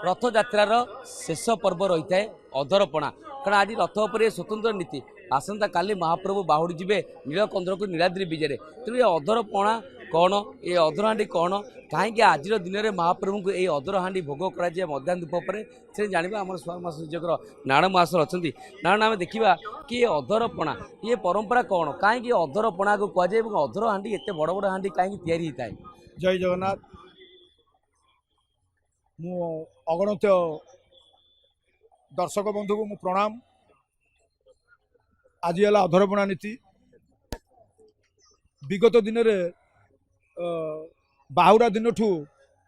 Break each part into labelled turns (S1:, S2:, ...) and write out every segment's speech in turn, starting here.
S1: रथयात्रार शेष पर्व रही है अधरपणा कारण आज रथ पर स्वतंत्र नीति आसंता काली महाप्रभु बाहुड़ी जी नीलकंदर को नीलाद्रि विजय तेणु ये अधरपणा कौन ये अधरहांडी कौन कहीं आज दिन में महाप्रभु को यह अधरहांडी भोग कर मध्याह्न धूप पर से जानवा आम स्वामी सूचक नारायण महाशय अच्छा नारायण आम देखा कि ये अधरपणा ये परंपरा कौन कहीं अधरपणा को कहुए अधरहांडी एत बड़ बड़ हांडी कहीं तैयारी होता है।
S2: जय जगन्नाथ मु अगणित दर्शक बंधु को मु प्रणाम। आज है अधरपणा नीति विगत दिन में बाहुरा दिन ठू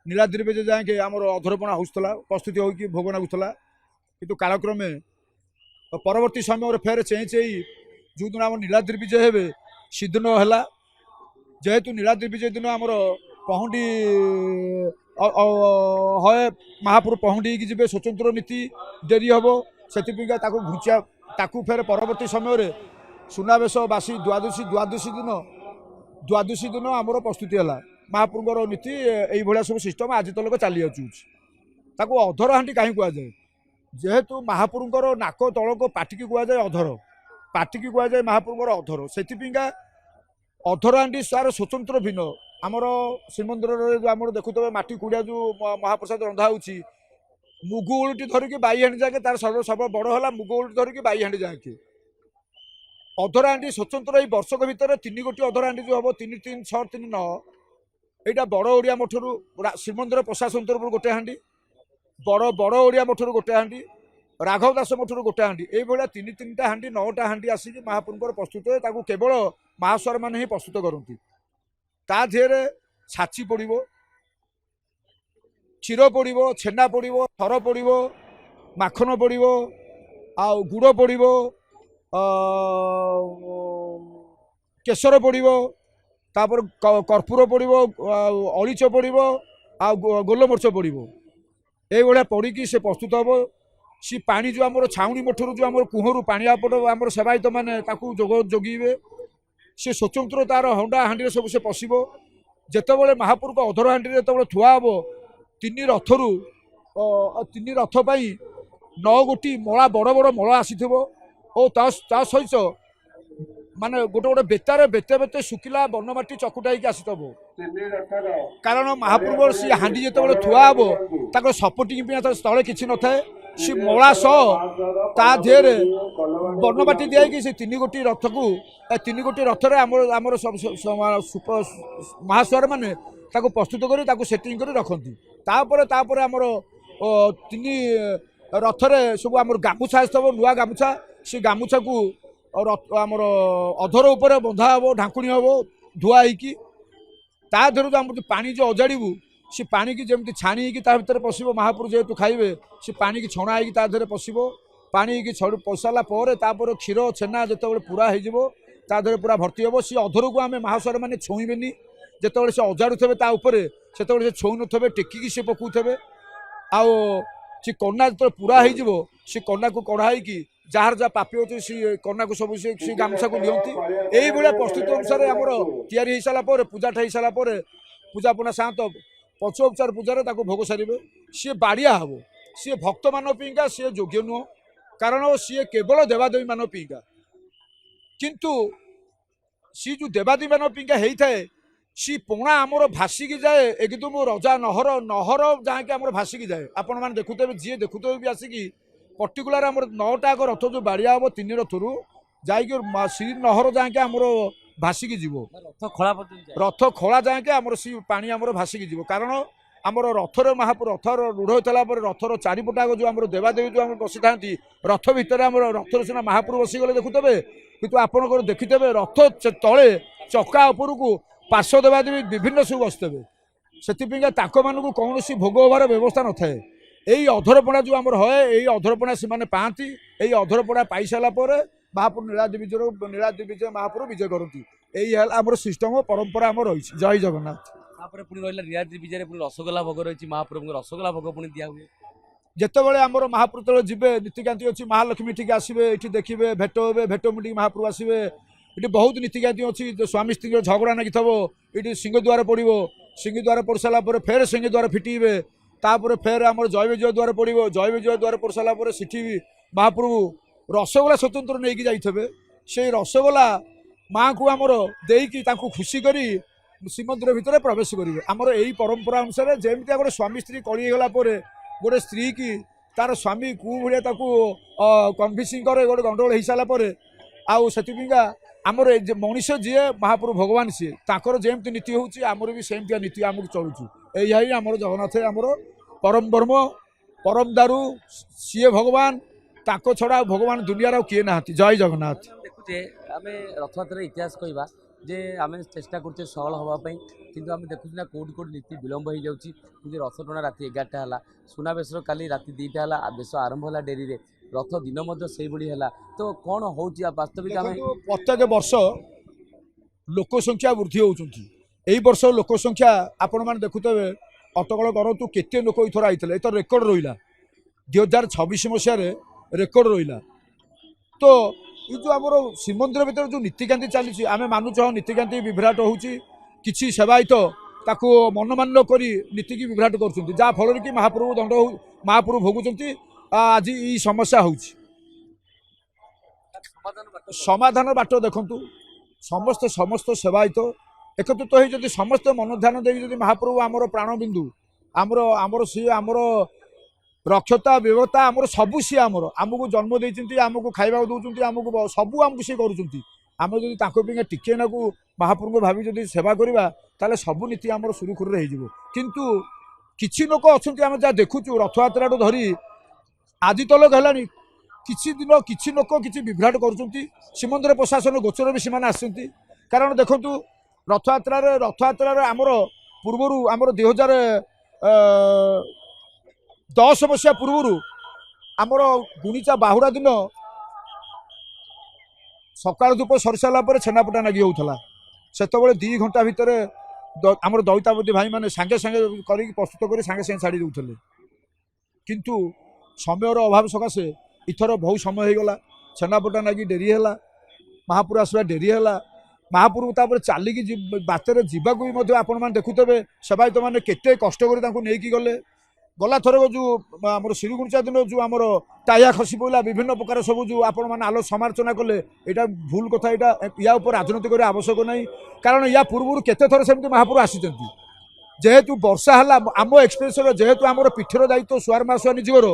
S2: नीलाद्रि विजय जाए आमर अधरपणा होता प्रस्तुति होगी भोग नागुला किंतु कालक्रमे परवर्ती समय फेर चेंज जो दिन आम नीलाद्रि विजय हे सीदिन है जेहेतु नीलाद्रि विजय दिन आमर पहुंडी है महाप्रभु पहुंडी की जी स्वतंत्र नीति डेरी हम से घुंचा ताकू फेर परवर्ती समय सुनावेश बासी द्वादशी दिन आमर प्रस्तुति है महाप्रभुर नीति ये सब सिस्टम आज तक चली आसू अधरहांडी कहीं कहुए जेहेतु महाप्रभुर नाक तलक पाटिकी कहुए अधर पाटिकी कहुए महाप्रभुर अधर से अधरहांडी सार स्वतंत्र भिन्न आमर श्रीमंदिर जो आम देखुए माटी कुड़िया जो महाप्रसाद रंधा हो मुगु उलटी धरिकी बाई हांडी जाके तार सर्व सब बड़ है मुगु उलटी धरिकी बाई हांडी जाके अधरहांडी स्वतंत्र ये वर्षक भितर 3 गोटी अधरहांडी जो हम 3 3 6 3 9 यहाँ बड़ ओडिया मठरू श्रीमंदिर प्रशासन तरफ गोटे हांडी बड़ ओडिया मठरू गोटे हांडी राघव दास मठरू गोटे हांडी ये 3-3टा हांडी 9टा हांडी आसिक महाप्रभुर प्रस्तुत है केवल महास्वर मैंने ही प्रस्तुत करती ता देहरे छाची पड़ो क्षीर पड़ो छेना पड़ो थर पड़ो माखन पड़ो आ गुड़ पड़ो केशर पड़ो तापर कर्पूर पड़ो अलीच पड़ो आ गोलमर्च पड़ो ये पड़ी से प्रस्तुत हम सी पानी जो आम छाउणी मठर जो आम कुहर पानीपट आम सेवायत मैंने जोगे सी स्वतंत्र तार हंडा हाँडी सब से पशिब जितेबाला महाप्रभु अधर हाँडी जो थुआ हम 3 रथरू 3 रथ पर 9 गोटी मला बड़ बड़ मल आसी सहित माने गोटे गोटे बेतार बेते बेते शुखिला बनमाटी चकुटा आसीथब कारण महाप्रभु सी हाँ जो थुआ हम सपोर्टिंग तले कि न था सी मला सह देहरे बनमाटी दिखाई से 3 गोटी रथ को 3 गोटी रथरे आमर महास्वर मैंने प्रस्तुत कर सेटिंग कर रखती तापर आमर 3 रथरे सब आम गामुछा आसब नुआ गामुछा से गामुछा को आमर अधर उपर बंधा हम ढाकुणी हम धुआ होर जो आम पानी जो अजाड़ू से पानी की जमी छाणी भर पशिब महाप्रभु जेहेतु खाइबे से पानी की छणा होर पशिब पानी की पसाला तापर क्षीर छेना जो पूरा हो पूरा भर्ती हम सी अधर को आम महास्वर मैंने छुईबेनि जिते से अजाड़ू थे से छुई न टेकिकी से पकाउे आउ सी कन्या जो पूरा हो कन्या को कढ़ाई जार जहाँ पापी होती सी कन्या को सब सी गामछा को नियंती यही प्रस्तुति अनुसार आमर तैयारी हो सारापर पूजाटा हो सारापर पूजा पुना सात पंचोपचार पूजार भोग सारे सी बाड़िया हम सी भक्त मान पीका सी योग्य नुह कारण सी केवल देवादेवी मान पीका किंतु सी जो देवादेवी मान पीका होता है सी पोणा आमर भासिकी जाए एकदम रजा नहर नहर जहाँकि आमर भासिकी जाए आपण मैंने देखुते जी देखुते भी आसिकी पर्टिकुलर आमर 9टा रथ जो बाड़िया हम 3 रथरू जाकि श्री नहर जहाँकि आमर भासिकी जीव रथ खला जाके आमर सी पानी आमर भासिकी जीव कारण आमर रथर महाप्रभु रथर रूढ़ होता रथर चारिपटाक जो आमर देवादेवी जो आम बसी था रथ भितर आम रथर सीना महाप्रभु बसीगले देखुते कितु आपंकर देखिथे रथ तले चक्का उपरकू पार्श्व देवादेवी विभिन्न सब बसते से कौन भोग हबार व्यवस्था न थाए यही अधरपणा जो आमर है यही अधरपणा से पाती यही अधरपणा पाई सारापर महाप्रभु नीलाद्रि विजय महाप्रभु विजय करती यही आमर सिस्टम परंपरा आम रही। जय जगन्नाथ
S1: नीलाद्रि विजय रसगोला भोग रही महाप्रभु रसगोला भोग पुणी दिया हुए
S2: जितेबाला आमर महाप्रभु तले जीवे नीतिकांति अच्छी महालक्ष्मी ठीक आसवे ये देखिए भेट हे भेट मुटी महाप्रभु आसवे ये बहुत नीतिकांति अच्छी स्वामी स्त्री झगड़ा नागी थो ये सिंहद्वार पड़ो सिंहद्वार पड़ सारापर फेर सिंहद्वार फिटे तापर फेर आम जय विजय द्वार पड़ो जय विजय द्वार पड़ सारापर सेठी महाप्रभु रसगोला स्वतंत्र नहीं जाइए से रसगोला माँ को आमर देकी खुशी करी श्रीमंदिर भितर प्रवेश करेंगे आमर यही परंपरा अनुसार जमी गोटे स्वामी स्त्री कलिगला गोटे स्त्री की तार स्वामी कु भाया कन्भिन्सिंग करे गोटे गंडगोल हो सारापर आउ से आमर मनीष जी महाप्रभु भगवान सी ताकर जमी नीति होची आमर भी सेमती नीति आमको चलुचु यही आमर जगन्नाथ आमर परम ब्रह्म परम दारू सी भगवान ताको छड़ा भगवान दुनिया किए ना जय जगन्नाथ।
S1: देखुचे आम रथयात्रा इतिहास कहवा जे आम चेष्टा करते सहल हाँपाई किंतु आम देखुचे ना कौटी कौटी नीति विलम्ब हो जाऊँगी रथ टଣା राति 11टा है सुनावेश काली राति 2टा है बेश आरंभ है डेरी रथ दिन से है तो कौन हो वास्तविक
S2: प्रत्येक वर्ष लोक संख्या वृद्धि होती यही वर्ष लोक संख्या आपण मैंने देखुवे अटकल करूँ केते लोक इथर आई एथर रेकर्ड रहा 2026 मसीह रेकर्ड रहा तो ये जो आम श्रीमंदिर भर जो नीतिकांति चली आम मानुच नीतिकांति विभ्राट होची किसी सेवायत ताको मनमान्य कर नीति की विभ्राट कर जहाँफल कि महाप्रभु दंड महाप्रभु भोगुंट आज ये समस्या हो समाधान बाट देखु समस्त समस्त सेवायत एकत्रित हो जदि समस्त मन ध्यान दे महाप्रभु आमर प्राणबिंदु आमर आमर सी आमर रक्षता व्यवस्था आमर सबू सी आमर आमको जन्म देती आमको खाइबा दौरान आमको सबू आमको सी करें जब टिके ना महाप्रभु भावी जब सेवा करवा ताले सबू नीति आमर सुरुखुर हो किंतु किसी लोक अच्छा आम जहाँ देखुचु रथयात्रा धरी आदि तलक है किसी दिन किसी लोक किसी विभ्राट कर श्रीमंदिर प्रशासन गोचर भी सीमाने आसती कारण देखु रथयात्रा आमर पूर्वर आमर 2010 मसीहा पूर्वर आमर गुणिचा बाहुड़ा दिन सकाल धूप सरी सारापर छेनापटा नागी होता से 2 घंटा भितर आमर दईतापति भाई मैंने सांगे सांगे कर प्रस्तुत कर सांगे सांगे छाड़ी दूसरे किंतु समय अभाव सकाशे इथर बहुत समय होगला छेनापटा नागी डेरी है महापुर आसवा डेरी है महाप्रभु तापर चलिकी बाटर जावाक भी आपण मैंने देखुवे सेवायत मैंने केते कष्ट कर गले गला थर जो आम श्रीगुंडा दिन जो आमर टाया खसी पड़ा विभिन्न प्रकार सब जो आपण मैंने आलो समालोचना कले यहाँ भूल कथा यहाँ या राजनीति करने आवश्यक नहीं कारण या पूर्व केते थर सेमती महाप्रभु आसी जेहेतु वर्षा है आम एक्सप्रेस जेहेतु आम पीठर दायित्व सुआर मासुआ निजर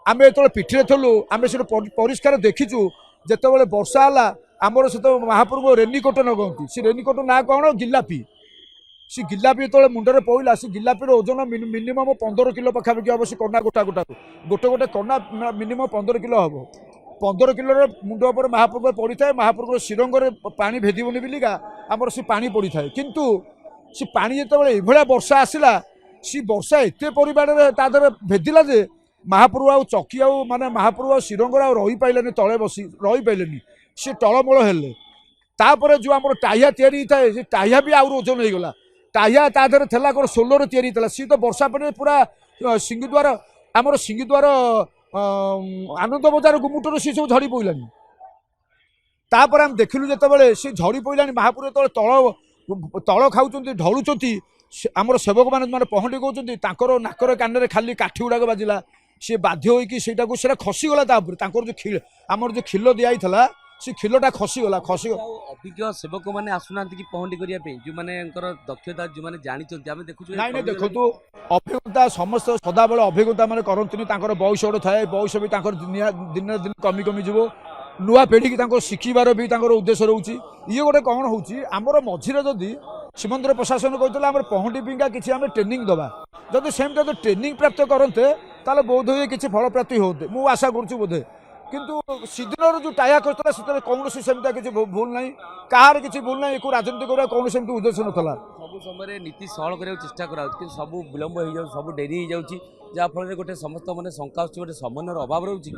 S2: आम जो पीठी थलु आम से परिष्कार देखीचु जिते वर्षा है आमर से महाप्रभु रेनिकोट नगंती से रेनिकोट ना कौन गिलापी सी गिलापी जो मुंडे पड़ा सी गिलापी ओजन मिनिमम 15 किलो पखापाखि हम से कना गोटा गोटा गोटे गोटे कना मिनिमम 15 किलो हम 15 किलो मुंड पर महाप्रभु पड़ी था महाप्रभु शिरंगे पानी भेदबनी बिलिका आमर सी पानी पड़ी था किंतु सी पानी जो ये वर्षा आसला सी वर्षा एत पर भेदिला जे महाप्रभु आ चकी आ माने महाप्रभु आ शिरंगर आ रही पाइलेनि तले बसी रही पाइलेनि सी टलमल हेले तापर जो आम टाइया तैयारी थाए से टाइया भी आउर ओजन हो गला टाइया ता देहरे थेला कोन सोलर तैयारी थला सी तो वर्षा पानी पूरा सिंहद्वार आमर सिंहद्वार आनंद बजार गुमुटर सी सब झड़ी पड़लानी तापर आम देखिलु जेतेबेले सी झड़ी पड़लानी महाप्रभु तल तल खाऊचंती ढलुचंती आमर सेवक मैंने पहंटी कहते नाकर कान खाली काठी गुड़ाक बाजिला सी बाध्य होता खसीगला जो खिल आमर जो खिल दिखाई से खिलटा खसीगला खसी
S1: अभिज्ञ सेवक मैंने आसुना कि पहंटी करने जो मैंने दक्षता जो मैंने जानते आम देखु
S2: ना देखो अभिज्ञता समस्त सदाबले अभिज्ञता मैंने करते बयस गोटे थाए बयस भी दिन दिन कमी कमी जीव नुआ पीढ़ी की शिखार भी उद्देश्य रोचे ये गोटे कौन होमर मझीरे जदि श्रीमंदिर प्रशासन कहते आम पहंटी पिंगा किसी आम ट्रेनिंग दबा जब सेमती ट्रेनिंग प्राप्त करते ताले बोध हुए किसी फल प्राप्ति होते मुझे आशा करुँ बोधे किंतु सीदिन जो टाया करता से कौन सेमती किसी भूल ना कहार किसी भूल ना एक राजनीति करवा कौन सेमती उद्देश्य नाला
S1: सब समय नीति सरल करने चेष्टा करा सब विलम्ब हो जाए सब डेरी हो जाऊँगी जहाँफल गोटे समस्त मैंने शंका गोटे समन्वयर अभाव रोचे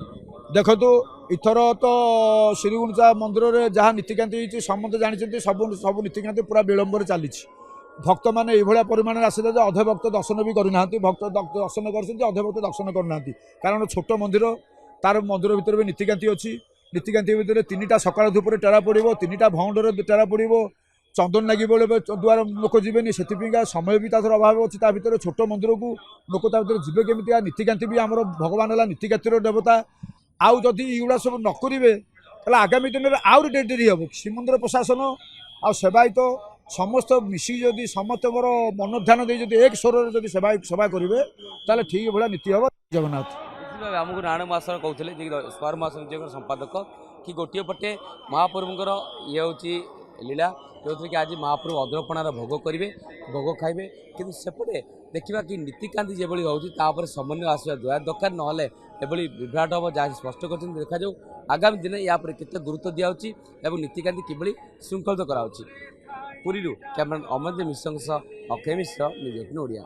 S2: देखो इथर तो श्रीगुंडा मंदिर में जहाँ नीतिकांति समस्त जानते सब सब नीतिकांति पूरा विलम्ब चली भक्त मैंने ये परिमाण आसते अधे भक्त दर्शन भी करना भक्त दर्शन कर भक्त दर्शन करना कारण छोट मंदिर तार मंदिर भितर भी नीतिकांति अच्छी नीतिकांति भितर 3टा सकाल धूप टेरा पड़ो 3टा भौंडर टेरा पड़ो ଚନ୍ଦନ ଲାଗିବ ଦୁଆର ଲୋକ ଯିବେନି, ସେଥିପାଇଁକା ସମୟ ବି ତା ଅଭାବ ଅଛି। ତା ଭିତରେ ଛୋଟ ମନ୍ଦିରକୁ ଲୋକ ତା ଭିତରେ ଯିବେ କେମିତି? ନୀତିକାନ୍ତି ବି ଆମର ଭଗବାନ ହେଲା ନୀତିକାନ୍ତିର ଦେବତା। ଆଉ ଯଦି ଏଗୁଡ଼ା ସବୁ ନ କରିବେ ତାହେଲେ ଆଗାମୀ ଦିନରେ ଆହୁରି ଡେରି ହେବ। ଶ୍ରୀମନ୍ଦିର ପ୍ରଶାସନ ଆଉ ସେବାୟତ ସମସ୍ତ ମିଶିକି ଯଦି ସମସ୍ତଙ୍କର ମନ ଧ୍ୟାନ ଦେଇ ଯଦି ଏକ ସ୍ୱରରେ ଯଦି ସେବା କରିବେ ତାହେଲେ ଠିକ୍ ଭଳିଆ ନୀତି ହେବ। ଜଗନ୍ନାଥ
S1: ଆମକୁ ନାରାୟଣ ମାସର କହୁଥିଲେ ଯେ ସ୍ୱର ମାସ ବିଜୟଙ୍କର ସମ୍ପାଦକ କି ଗୋଟିଏ ପଟେ ମହାପ୍ରଭୁଙ୍କର ଇଏ ହେଉଛି ଲୀଳା, ଯେଉଁଥିରେ କି ଆଜି ମହାପ୍ରଭୁ ଅଧରପଣାର ଭୋଗ କରିବେ, ଭୋଗ ଖାଇବେ, କିନ୍ତୁ ସେପଟେ ଦେଖିବା କି ନୀତିକାନ୍ତି ଯେଭଳି ହେଉଛି ତା ଉପରେ ସମନ୍ୱୟ ଆସିବା ଦରକାର, ନହେଲେ ଏଭଳି ବିଭ୍ରାଟ ହେବ ଯାହା ସ୍ପଷ୍ଟ କରିଛନ୍ତି। ଦେଖାଯାଉ ଆଗାମୀ ଦିନେ ୟା ଉପରେ କେତେ ଗୁରୁତ୍ୱ ଦିଆଯାଉଛି ଏବଂ ନୀତିକାନ୍ତି କିଭଳି ଶୃଙ୍ଖଳିତ କରାଯାଉଛି। ପୁରୀରୁ କ୍ୟାମେରାମ୍ୟାନ୍ ଅମରେନ୍ଦ୍ର ମିଶ୍ରଙ୍କ ସହ ଅକ୍ଷୟ ମିଶ୍ର, ନ୍ୟୁଜ୍ 18 ଓଡ଼ିଆ।